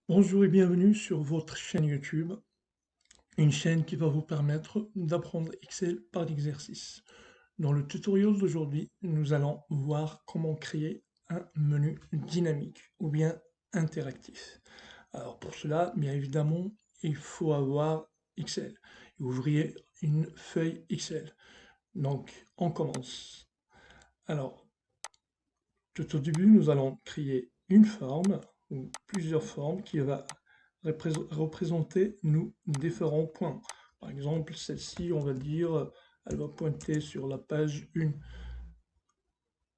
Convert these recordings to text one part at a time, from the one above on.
Bonjour et bienvenue sur votre chaîne YouTube, une chaîne qui va vous permettre d'apprendre Excel par l'exercice. Dans le tutoriel d'aujourd'hui, nous allons voir comment créer un menu dynamique ou bien interactif. Alors pour cela, bien évidemment, il faut avoir Excel. Ouvrir une feuille Excel. Donc, on commence. Alors, tout au début, nous allons créer une forme ou plusieurs formes qui va représenter nos différents points. Par exemple, celle-ci, on va dire, elle va pointer sur la page 1.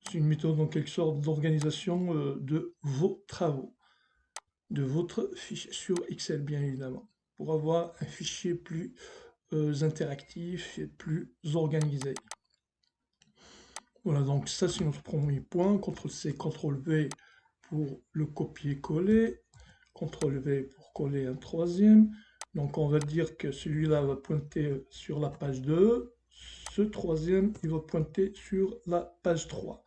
C'est une méthode en quelque sorte d'organisation de vos travaux, de votre fichier sur Excel, bien évidemment, pour avoir un fichier plus interactif et plus organisé. Voilà, donc ça c'est notre premier point. CTRL-C, CTRL-V pour le copier-coller. CTRL-V pour coller un troisième. Donc on va dire que celui-là va pointer sur la page 2. Ce troisième, il va pointer sur la page 3.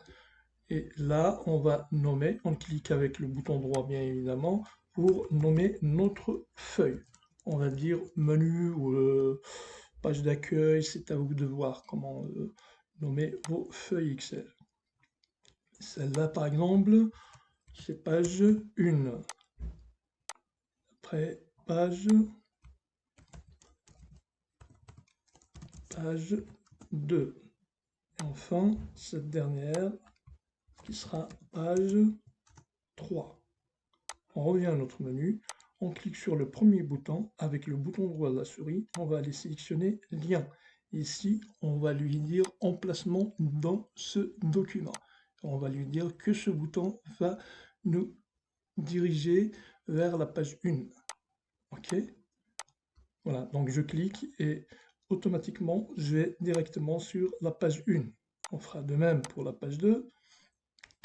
Et là, on va nommer, on clique avec le bouton droit bien évidemment, pour nommer notre feuille. On va dire menu ou page d'accueil, c'est à vous de voir comment nommer vos feuilles Excel. Celle-là, par exemple, c'est page 1. Après, page 2. Et enfin, cette dernière, qui sera page 3. On revient à notre menu, on clique sur le premier bouton, avec le bouton droit de la souris, on va aller sélectionner lien. Ici, on va lui dire emplacement dans ce document. On va lui dire que ce bouton va nous diriger vers la page 1. OK? Voilà, donc je clique et automatiquement, je vais directement sur la page 1. On fera de même pour la page 2.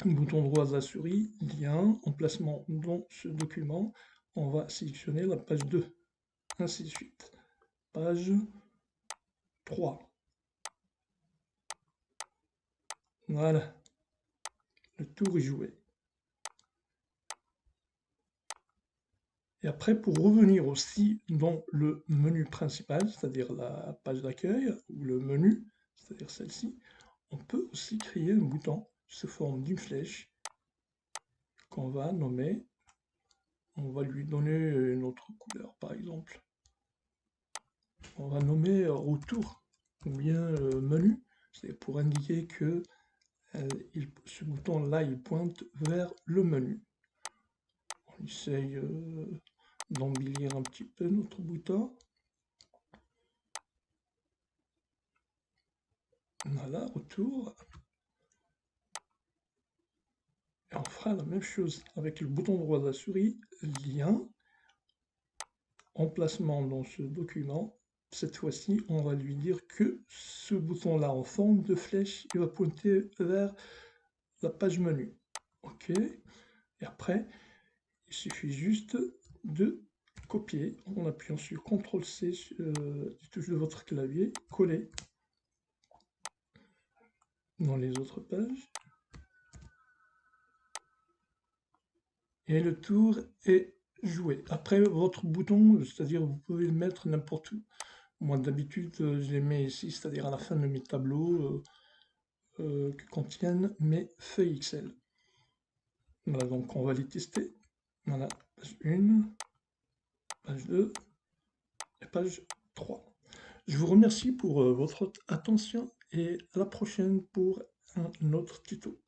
Bouton droit de la souris, lien, emplacement dans ce document. On va sélectionner la page 2, ainsi de suite. Page 3. Voilà, le tour est joué. Et après, pour revenir aussi dans le menu principal, c'est-à-dire la page d'accueil, ou le menu, c'est-à-dire celle-ci, on peut aussi créer un bouton sous forme d'une flèche qu'on va nommer. On va lui donner une autre couleur, par exemple. On va nommer retour ou bien menu, c'est pour indiquer que ce bouton-là, il pointe vers le menu. On essaye d'embellir un petit peu notre bouton. Voilà, retour. Et on fera la même chose avec le bouton droit de la souris, lien, emplacement dans ce document. Cette fois-ci, on va lui dire que ce bouton-là en forme de flèche, il va pointer vers la page menu. OK. Et après, il suffit juste de copier en appuyant sur CTRL-C du touche de votre clavier, coller dans les autres pages. Et le tour est joué. Après, votre bouton, c'est-à-dire vous pouvez le mettre n'importe où. Moi, d'habitude, je les mets ici, c'est-à-dire à la fin de mes tableaux qui contiennent mes feuilles Excel. Voilà, donc on va les tester. Voilà, page 1, page 2 et page 3. Je vous remercie pour votre attention et à la prochaine pour un autre tuto.